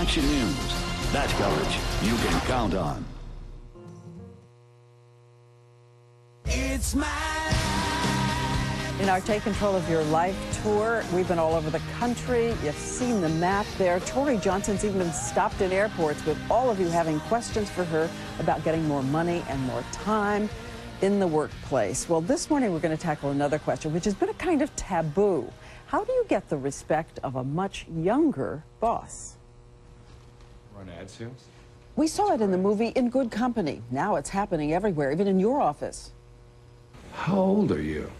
Action News. That's coverage you can count on. It's my life. In our Take Control of Your Life tour, we've been all over the country. You've seen the map there. Tori Johnson's even been stopped in airports with all of you having questions for her about getting more money and more time in the workplace. Well, this morning we're going to tackle another question, which has been a kind of taboo. How do you get the respect of a much younger boss? Run ad sales? We saw it in the movie In Good Company. Now it's happening everywhere, even in your office. How old are you?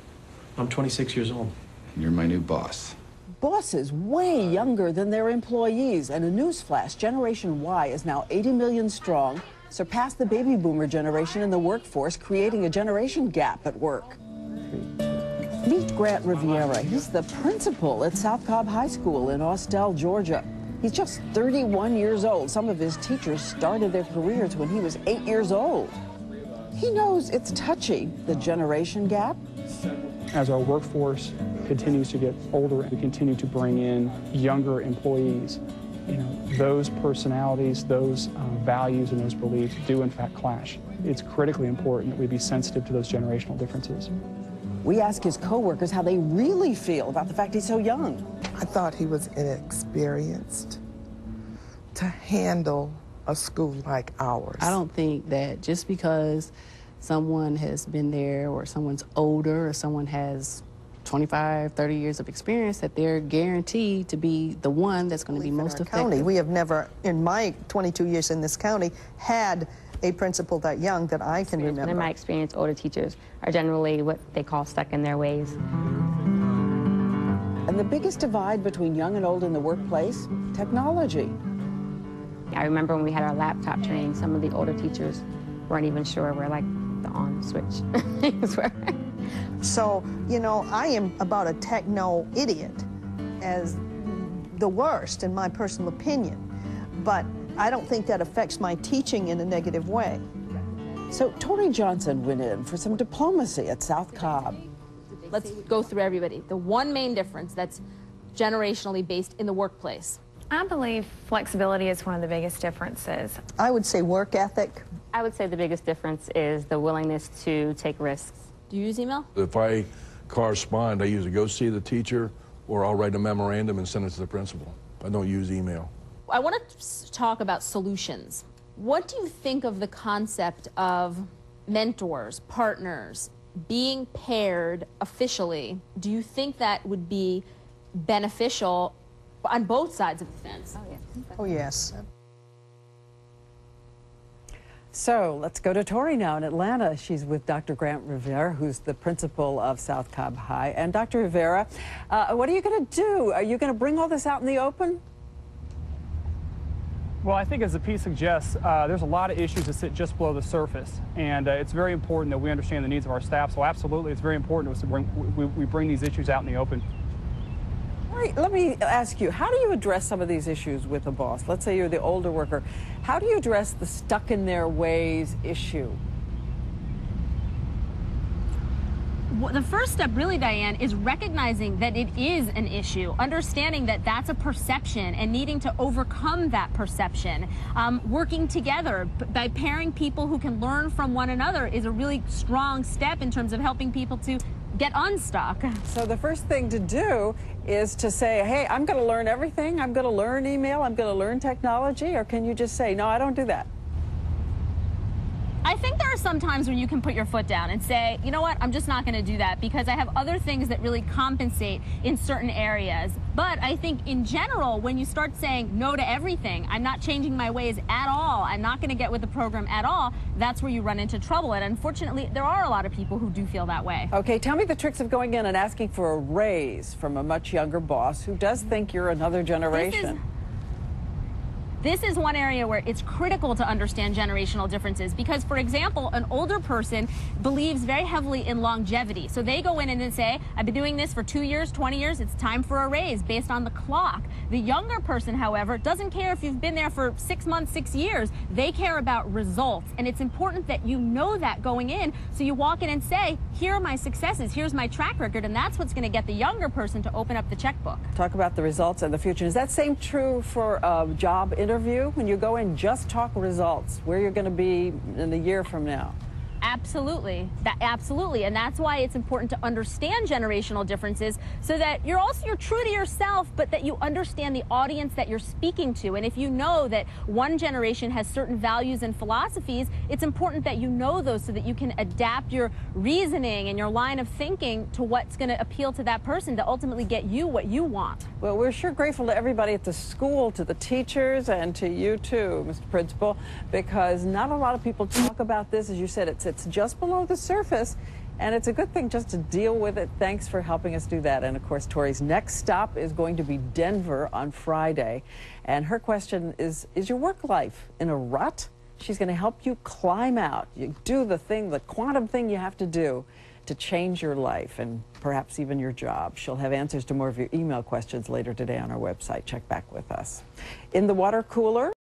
I'm 26 years old. You're my new boss. Bosses way younger than their employees. And a newsflash, Generation Y is now 80 million strong, surpassed the baby boomer generation in the workforce, creating a generation gap at work. Meet Grant Riviera. He's the principal at South Cobb High School in Austell, Georgia. He's just 31 years old. Some of his teachers started their careers when he was 8 years old. He knows it's touchy, the generation gap. As our workforce continues to get older, we continue to bring in younger employees. You know, those personalities, those values and those beliefs do in fact clash. It's critically important that we be sensitive to those generational differences. We ask his coworkers how they really feel about the fact he's so young. I thought he was inexperienced to handle a school like ours. I don't think that just because someone has been there or someone's older or someone has 25, 30 years of experience that they're guaranteed to be the one that's going to be most effective. County, we have never, in my 22 years in this county, had a principal that young that I can remember. In my experience, older teachers are generally what they call stuck in their ways. And the biggest divide between young and old in the workplace? Technology. I remember when we had our laptop training, some of the older teachers weren't even sure where, like, the on switch is where. So, you know, I am about a techno idiot as the worst, in my personal opinion. But I don't think that affects my teaching in a negative way. So Tori Johnson went in for some diplomacy at South Cobb. Let's go through everybody. The one main difference that's generationally based in the workplace. I believe flexibility is one of the biggest differences. I would say work ethic. I would say the biggest difference is the willingness to take risks. Do you use email? If I correspond, I usually go see the teacher or I'll write a memorandum and send it to the principal. I don't use email. I want to talk about solutions. What do you think of the concept of mentors, partners, being paired officially? Do you think that would be beneficial on both sides of the fence? Oh, yeah. Oh, yes. So let's go to Tori now in Atlanta. She's with Dr. Grant Rivera, who's the principal of South Cobb High. And Dr. Rivera, what are you going to do? Are you going to bring all this out in the open? Well, I think as the piece suggests, there's a lot of issues that sit just below the surface, and it's very important that we understand the needs of our staff. So absolutely, it's very important to us to we bring these issues out in the open. All right, let me ask you, how do you address some of these issues with a boss? Let's say you're the older worker. How do you address the stuck in their ways issue? Well, the first step, really, Diane, is recognizing that it is an issue, understanding that that's a perception and needing to overcome that perception. Working together by pairing people who can learn from one another is a really strong step in terms of helping people to get unstuck. So the first thing to do is to say, hey, I'm going to learn everything. I'm going to learn email. I'm going to learn technology. Or can you just say, no, I don't do that? I think there are some times when you can put your foot down and say, you know what, I'm just not going to do that because I have other things that really compensate in certain areas. But I think in general, when you start saying no to everything, I'm not changing my ways at all, I'm not going to get with the program at all, that's where you run into trouble. And unfortunately, there are a lot of people who do feel that way. Okay, tell me the tricks of going in and asking for a raise from a much younger boss who does think you're another generation. This is one area where it's critical to understand generational differences because, for example, an older person believes very heavily in longevity. So they go in and then say, I've been doing this for 2 years, 20 years, it's time for a raise based on the clock. The younger person, however, doesn't care if you've been there for 6 months, 6 years. They care about results. And it's important that you know that going in. So you walk in and say, here are my successes, here's my track record. And that's what's going to get the younger person to open up the checkbook. Talk about the results and the future. Is that same true for job interviews? interview? When you go in, just talk results, where you're going to be in a year from now. Absolutely. Absolutely. And that's why it's important to understand generational differences so that you're true to yourself, but that you understand the audience that you're speaking to. And if you know that one generation has certain values and philosophies, it's important that you know those so that you can adapt your reasoning and your line of thinking to what's going to appeal to that person to ultimately get you what you want. Well, we're sure grateful to everybody at the school, to the teachers, and to you too, Mr. Principal, because not a lot of people talk about this. As you said, it's just below the surface, and it's a good thing just to deal with it. Thanks for helping us do that. And of course, Tori's next stop is going to be Denver on Friday. And her question is your work life in a rut? She's going to help you climb out. You do the thing, the quantum thing you have to do to change your life and perhaps even your job. She'll have answers to more of your email questions later today on our website. Check back with us. In the water cooler,